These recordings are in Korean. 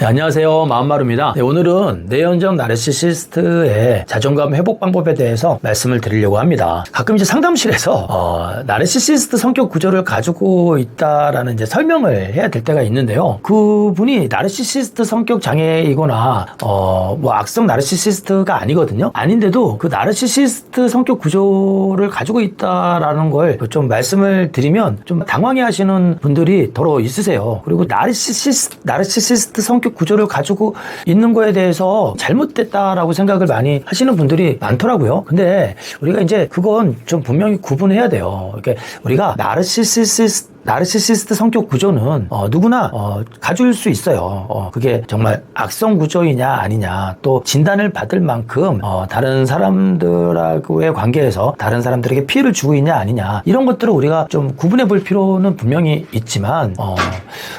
네, 안녕하세요. 마음마루입니다. 네, 오늘은 내연적 나르시시스트의 자존감 회복 방법에 대해서 말씀을 드리려고 합니다. 가끔 이제 상담실에서 나르시시스트 성격 구조를 가지고 있다라는 이제 설명을 해야 될 때가 있는데요. 그분이 나르시시스트 성격 장애이거나 뭐 악성 나르시시스트가 아니거든요. 아닌데도 그 나르시시스트 성격 구조를 가지고 있다라는 걸 좀 말씀을 드리면 좀 당황해하시는 분들이 더러 있으세요. 그리고 나르시시스트 성격 구조를 가지고 있는 거에 대해서 잘못됐다라고 생각을 많이 하시는 분들이 많더라고요. 근데 우리가 이제 그건 좀 분명히 구분해야 돼요. 이렇게 우리가 나르시시스트 성격 구조는 누구나 가질 수 있어요. 그게 정말 악성 구조이냐 아니냐, 또 진단을 받을 만큼 다른 사람들하고의 관계에서 다른 사람들에게 피해를 주고 있냐 아니냐, 이런 것들을 우리가 좀 구분해 볼 필요는 분명히 있지만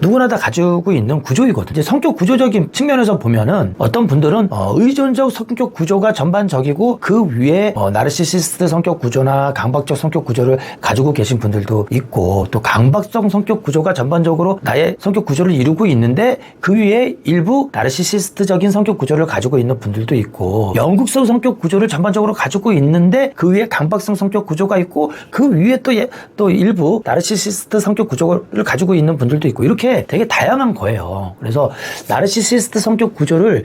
누구나 다 가지고 있는 구조이거든요. 이제 성격 구조적인 측면에서 보면은 어떤 분들은 의존적 성격 구조가 전반적이고 그 위에 나르시시스트 성격 구조나 강박적 성격 구조를 가지고 계신 분들도 있고, 또 강박성 성격 구조가 전반적으로 나의 성격 구조를 이루고 있는데 그 위에 일부 나르시시스트적인 성격 구조를 가지고 있는 분들도 있고, 영국성 성격 구조를 전반적으로 가지고 있는데 그 위에 강박성 성격 구조가 있고, 그 위에 또 일부 나르시시스트 성격 구조를 가지고 있는 분들도 있고, 이렇게 되게 다양한 거예요. 그래서 나르시시스트 성격 구조를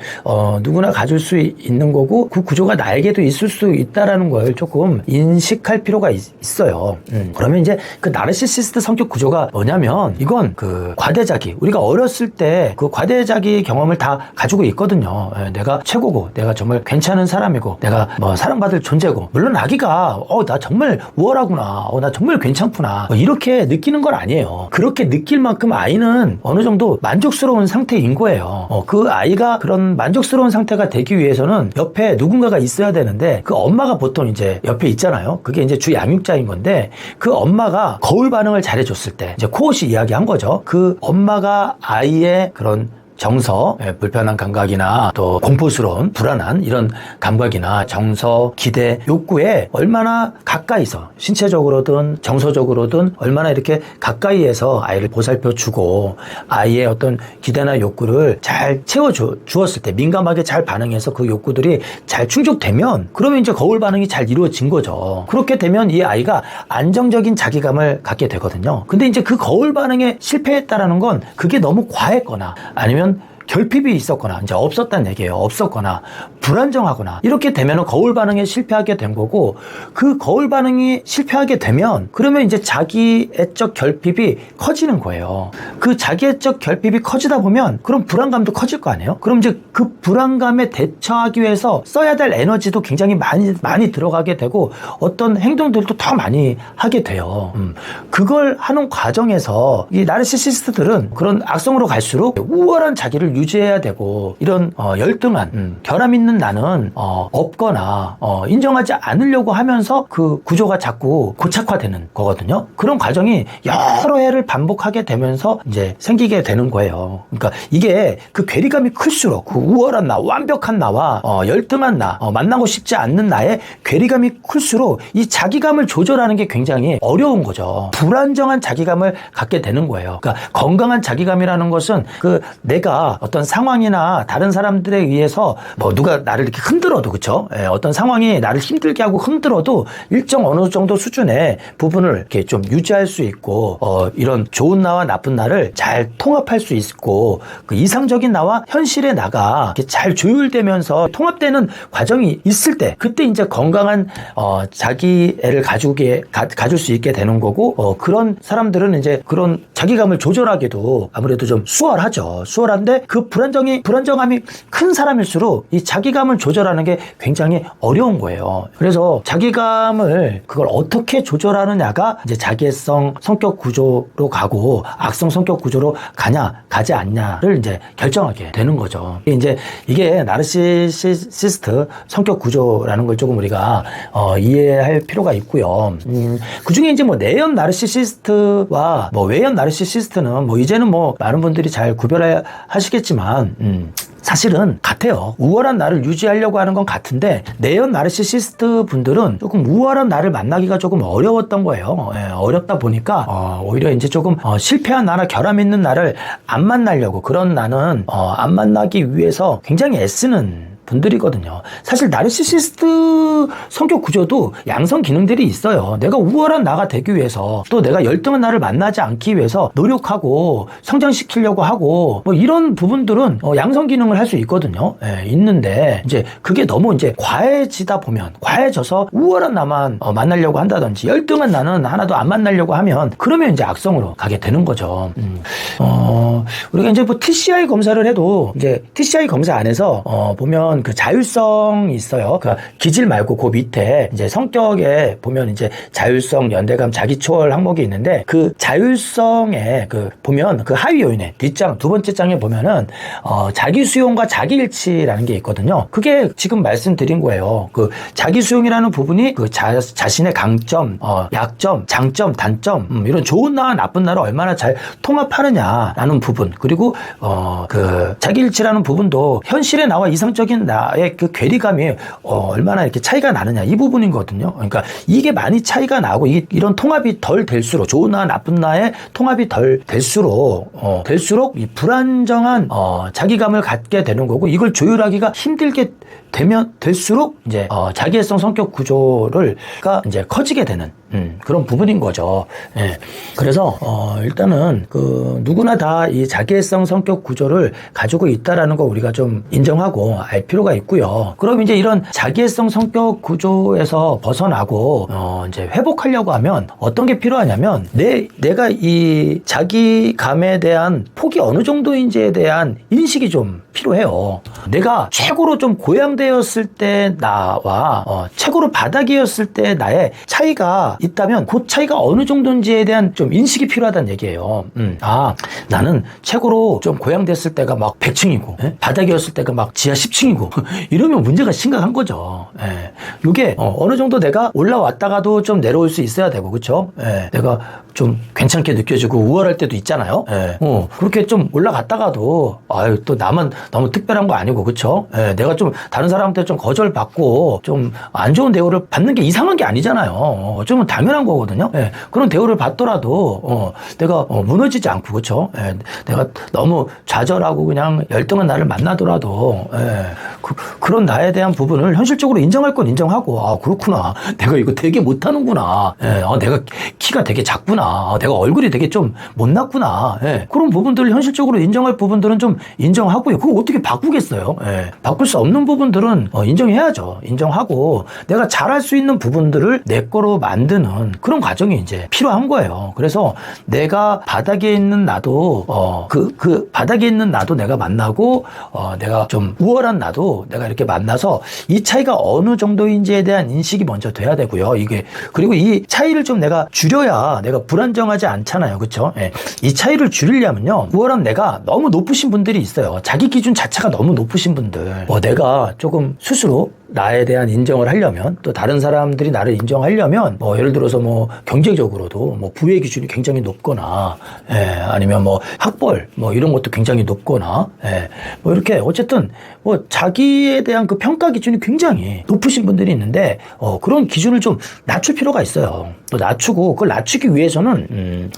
누구나 가질 수 있는 거고, 그 구조가 나에게도 있을 수 있다라는 걸 조금 인식할 필요가 있어요. 그러면 이제 그 나르시시스트 성격 구조가 뭐냐면, 이건 그 과대자기, 우리가 어렸을 때 그 과대자기 경험을 다 가지고 있거든요. 내가 최고고, 내가 정말 괜찮은 사람이고, 내가 뭐 사랑받을 존재고, 물론 아기가 나 정말 우월하구나, 나 정말 괜찮구나, 이렇게 느끼는 건 아니에요. 그렇게 느낄 만큼 아이는 어느 정도 만족스러운 상태인 거예요. 그 아이가 그런 만족스러운 상태가 되기 위해서는 옆에 누군가가 있어야 되는데, 그 엄마가 보통 이제 옆에 있잖아요. 그게 이제 주 양육자인 건데, 그 엄마가 거울 반응을 잘해줬을 때, 이제 코옷이 이야기한 거죠. 그 엄마가 아이의 그런 정서, 불편한 감각이나 또 공포스러운 불안한 이런 감각이나 정서, 기대, 욕구에 얼마나 가까이서, 신체적으로든 정서적으로든 얼마나 이렇게 가까이에서 아이를 보살펴주고 아이의 어떤 기대나 욕구를 잘 채워주었을 때, 민감하게 잘 반응해서 그 욕구들이 잘 충족되면, 그러면 이제 거울 반응이 잘 이루어진 거죠. 그렇게 되면 이 아이가 안정적인 자기감을 갖게 되거든요. 근데 이제 그 거울 반응에 실패했다라는 건 그게 너무 과했거나, 아니면 결핍이 있었거나, 이제 없었다는 얘기예요. 없었거나 불안정하거나, 이렇게 되면 거울 반응에 실패하게 된 거고, 그 거울 반응이 실패하게 되면 그러면 이제 자기애적 결핍이 커지는 거예요. 그 자기애적 결핍이 커지다 보면 그럼 불안감도 커질 거 아니에요? 그럼 이제 그 불안감에 대처하기 위해서 써야 될 에너지도 굉장히 많이 들어가게 되고, 어떤 행동들도 더 많이 하게 돼요. 그걸 하는 과정에서 이 나르시시스트들은 그런 악성으로 갈수록 우월한 자기를 유지해야 되고, 이런 열등한 결함 있는 나는 없거나 인정하지 않으려고 하면서 그 구조가 자꾸 고착화되는 거거든요. 그런 과정이 여러 해를 반복하게 되면서 이제 생기게 되는 거예요. 그러니까 이게 그 괴리감이 클수록 그 우월한 나, 완벽한 나와 열등한 나, 만나고 싶지 않는 나의 괴리감이 클수록 이 자기감을 조절하는 게 굉장히 어려운 거죠. 불안정한 자기감을 갖게 되는 거예요. 그러니까 건강한 자기감이라는 것은 그 내가 어떤 상황이나 다른 사람들에 의해서 뭐 누가 나를 이렇게 흔들어도, 그쵸? 어떤 상황이 나를 힘들게 하고 흔들어도 일정 어느 정도 수준의 부분을 이렇게 좀 유지할 수 있고, 이런 좋은 나와 나쁜 나를 잘 통합할 수 있고, 그 이상적인 나와 현실의 나가 이렇게 잘 조율되면서 통합되는 과정이 있을 때, 그때 이제 건강한 자기애를 가질 수 있게 되는 거고, 그런 사람들은 이제 그런 자기감을 조절하기도 아무래도 좀 수월하죠. 수월한데 그 불안정함이 큰 사람일수록 이 자기감을 조절하는 게 굉장히 어려운 거예요. 그래서 자기감을 그걸 어떻게 조절하느냐가 이제 자기애성 성격 구조로 가고 악성 성격 구조로 가지 않냐를 이제 결정하게 되는 거죠. 이게 나르시시스트 성격 구조라는 걸 조금 우리가 이해할 필요가 있고요. 그 중에 이제 뭐 내연 나르시시스트와 뭐 외연 나르시시스트는 뭐 이제는 뭐 많은 분들이 잘 구별하시겠지만, 사실은 같아요. 우월한 나를 유지하려고 하는 건 같은데 내연 나르시시스트 분들은 조금 우월한 나를 만나기가 조금 어려웠던 거예요. 어렵다 보니까 오히려 이제 조금 실패한 나나 결함 있는 나를 안 만나려고, 그런 나는 안 만나기 위해서 굉장히 애쓰는 분들이거든요. 사실 나르시시스트 성격 구조도 양성 기능들이 있어요. 내가 우월한 나가 되기 위해서, 또 내가 열등한 나를 만나지 않기 위해서 노력하고 성장시키려고 하고, 뭐 이런 부분들은 양성 기능을 할 수 있거든요. 있는데 이제 그게 너무 이제 과해지다 보면, 과해져서 우월한 나만 만나려고 한다든지 열등한 나는 하나도 안 만나려고 하면, 그러면 이제 악성으로 가게 되는 거죠. 우리가 이제 뭐 TCI 검사를 해도, 이제 TCI 검사 안에서 보면 그 자율성이 있어요. 그 기질 말고 그 밑에 이제 성격에 보면 이제 자율성, 연대감, 자기초월 항목이 있는데, 그 자율성에 그 보면 그 하위 요인에 뒷장 두 번째 장에 보면은 자기 수용과 자기 일치라는 게 있거든요. 그게 지금 말씀드린 거예요. 그 자기 수용이라는 부분이 그 자신의 강점, 약점, 장점, 단점, 이런 좋은 나와 나쁜 나를 얼마나 잘 통합하느냐라는 부분, 그리고 그 자기 일치라는 부분도 현실의 나와 이상적인 나의 그 괴리감이 얼마나 이렇게 차이가 나느냐, 이 부분이거든요. 그러니까 이게 많이 차이가 나고, 이런 통합이 덜 될수록, 좋은 나와 나쁜 나의 통합이 덜 될수록 이 불안정한 자기감을 갖게 되는 거고, 이걸 조율하기가 힘들게 되면 될수록 이제 자기애성 성격 구조가 이제 커지게 되는 그런 부분인 거죠. 예. 그래서 일단은 그 누구나 다 이 자기애성 성격 구조를 가지고 있다라는 거 우리가 좀 인정하고 알 필요가 있고요. 그럼 이제 이런 자기애성 성격 구조에서 벗어나고 이제 회복하려고 하면 어떤 게 필요하냐면, 내가 이 자기감에 대한 폭이 어느 정도인지에 대한 인식이 좀 필요해요. 내가 최고로 좀 고양되었을 때 나와 최고로 바닥이었을 때 나의 차이가 있다면, 그 차이가 어느 정도인지에 대한 좀 인식이 필요하다는 얘기예요. 나는 최고로 좀 고양됐을 때가 막 100층이고 바닥이었을 때가 막 지하 10층이고 이러면 문제가 심각한 거죠. 이게 어느 정도 내가 올라왔다가도 좀 내려올 수 있어야 되고, 그렇죠? 내가 좀 괜찮게 느껴지고 우월할 때도 있잖아요. 그렇게 좀 올라갔다가도 또 나만 너무 특별한 거 아니고, 그렇죠? 내가 좀 다른 사람한테 좀 거절받고 좀 안 좋은 대우를 받는 게 이상한 게 아니잖아요. 어쩌면 당연한 거거든요. 그런 대우를 받더라도 내가 무너지지 않고, 그렇죠? 내가 너무 좌절하고 그냥 열등한 나를 만나더라도 그런 나에 대한 부분을 현실적으로 인정할 건 인정하고, 그렇구나, 내가 이거 되게 못하는구나, 내가 키가 되게 작구나, 내가 얼굴이 되게 좀 못났구나, 그런 부분들을 현실적으로 인정할 부분들은 좀 인정하고요. 그거 어떻게 바꾸겠어요? 바꿀 수 없는 부분들은 인정해야죠. 인정하고 내가 잘할 수 있는 부분들을 내 거로 만드는 그런 과정이 이제 필요한 거예요. 그래서 내가 바닥에 있는 나도 그 바닥에 있는 나도 내가 만나고, 내가 좀 우월한 나도 내가 이렇게 만나서 이 차이가 어느 정도인지에 대한 인식이 먼저 돼야 되고요. 그리고 이 차이를 좀 내가 줄여야 내가 불안정하지 않잖아요. 그렇죠? 이 차이를 줄이려면요, 우월한 내가 너무 높으신 분들이 있어요. 자기 기준 자체가 너무 높으신 분들, 내가 조금 스스로 나에 대한 인정을 하려면, 또 다른 사람들이 나를 인정하려면, 예를 들어서 경제적으로도 부의 기준이 굉장히 높거나, 아니면 학벌 이런 것도 굉장히 높거나, 이렇게 어쨌든 자기에 대한 그 평가 기준이 굉장히 높으신 분들이 있는데, 그런 기준을 좀 낮출 필요가 있어요. 또 낮추고, 그걸 낮추기 위해서는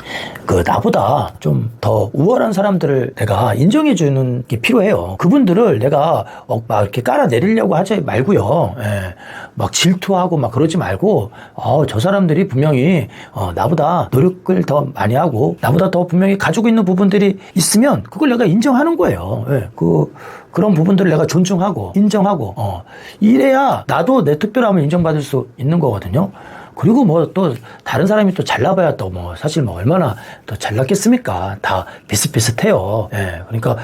그 나보다 좀 더 우월한 사람들을 내가 인정해주는 게 필요해요. 그분들을 내가 막 이렇게 깔아내리려고 하지 말고요. 막 질투하고 막 그러지 말고, 저 사람들이 분명히 나보다 노력을 더 많이 하고 나보다 더 분명히 가지고 있는 부분들이 있으면 그걸 내가 인정하는 거예요. 그런 부분들을 내가 존중하고 인정하고, 이래야 나도 내 특별함을 인정받을 수 있는 거거든요. 그리고 또 다른 사람이 또 잘나봐야 또 사실 얼마나 더 잘났겠습니까? 다 비슷비슷해요. 그러니까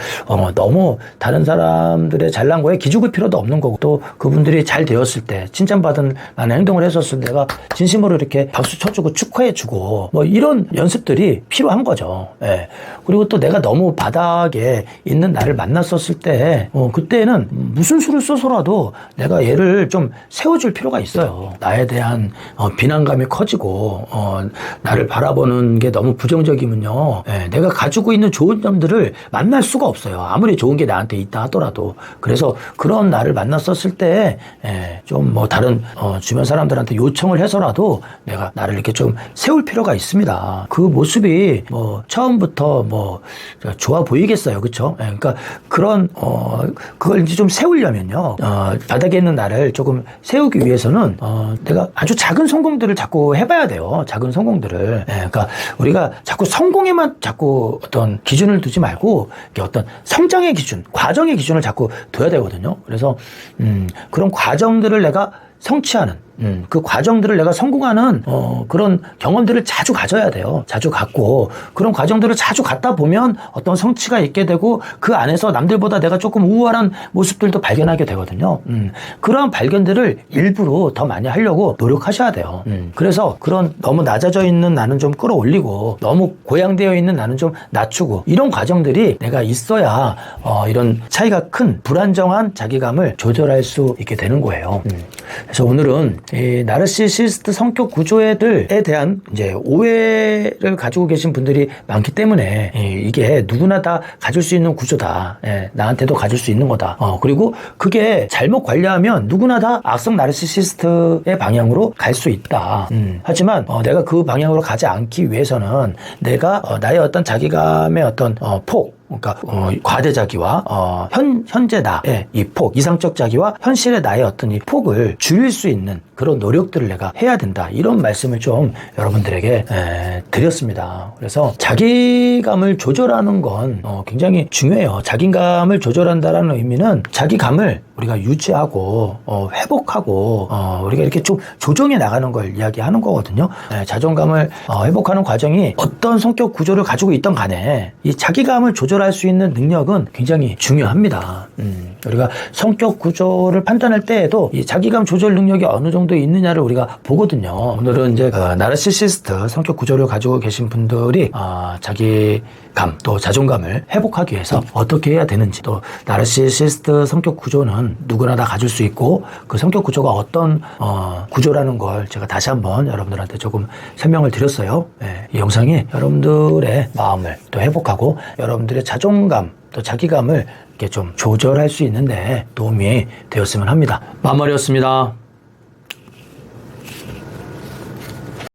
너무 다른 사람들의 잘난 거에 기죽을 필요도 없는 거고, 또 그분들이 잘 되었을 때 칭찬받은 나는 행동을 했었을 때 내가 진심으로 이렇게 박수 쳐주고 축하해주고 이런 연습들이 필요한 거죠. 그리고 또 내가 너무 바닥에 있는 나를 만났었을 때 그때는 무슨 수를 써서라도 내가 얘를 좀 세워줄 필요가 있어요. 나에 대한 비난감이 커지고 나를 바라보는 게 너무 부정적이면요, 내가 가지고 있는 좋은 점들을 만날 수가 없어요. 아무리 좋은 게 나한테 있다 하더라도. 그래서 그런 나를 만났었을 때 좀 뭐 다른 주변 사람들한테 요청을 해서라도 내가 나를 이렇게 좀 세울 필요가 있습니다. 그 모습이 뭐 처음부터 뭐 좋아 보이겠어요, 그렇죠? 그러니까 그런 그걸 이제 좀 세우려면요, 바닥에 있는 나를 조금 세우기 위해서는 내가 아주 작은 성공들을 자꾸 해봐야 돼요. 작은 성공들을. 그러니까 우리가 자꾸 성공에만 자꾸 어떤 기준을 두지 말고 어떤 성장의 기준, 과정의 기준을 자꾸 둬야 되거든요. 그래서 그런 과정들을 내가 성취하는, 그 과정들을 내가 성공하는 그런 경험들을 자주 가져야 돼요. 자주 갖고 그런 과정들을 자주 갖다 보면 어떤 성취가 있게 되고 그 안에서 남들보다 내가 조금 우월한 모습들도 발견하게 되거든요. 그러한 발견들을 일부러 더 많이 하려고 노력하셔야 돼요. 그래서 그런 너무 낮아져 있는 나는 좀 끌어올리고 너무 고양되어 있는 나는 좀 낮추고 이런 과정들이 내가 있어야 이런 차이가 큰 불안정한 자기감을 조절할 수 있게 되는 거예요. 그래서 오늘은 이 나르시시스트 성격 구조에 대한 이제 오해를 가지고 계신 분들이 많기 때문에 이게 누구나 다 가질 수 있는 구조다. 나한테도 가질 수 있는 거다. 그리고 그게 잘못 관리하면 누구나 다 악성 나르시시스트의 방향으로 갈 수 있다. 하지만 내가 그 방향으로 가지 않기 위해서는 내가 나의 어떤 자기감의 어떤 폭, 그러니까 과대자기와 현재 나의 이 폭, 이상적 자기와 현실의 나의 어떤 이 폭을 줄일 수 있는 그런 노력들을 내가 해야 된다. 이런 말씀을 좀 여러분들에게 드렸습니다. 그래서 자기감을 조절하는 건 굉장히 중요해요. 자기감을 조절한다라는 의미는 자기감을 우리가 유지하고 회복하고 우리가 이렇게 좀 조정해 나가는 걸 이야기하는 거거든요. 자존감을 회복하는 과정이 어떤 성격 구조를 가지고 있던 간에 이 자기감을 조절할 수 있는 능력은 굉장히 중요합니다. 우리가 성격 구조를 판단할 때에도 이 자기감 조절 능력이 어느 정도 있느냐를 우리가 보거든요. 오늘은 이제 나르시시스트 성격 구조를 가지고 계신 분들이 자기감 또 자존감을 회복하기 위해서 어떻게 해야 되는지, 또 나르시시스트 성격 구조는 누구나 다 가질 수 있고 그 성격 구조가 어떤 구조라는 걸 제가 다시 한번 여러분들한테 조금 설명을 드렸어요. 이 영상이 여러분들의 마음을 또 회복하고 여러분들의 자존감 또 자기감을 이렇게 좀 조절할 수 있는데 도움이 되었으면 합니다. 마무리였습니다.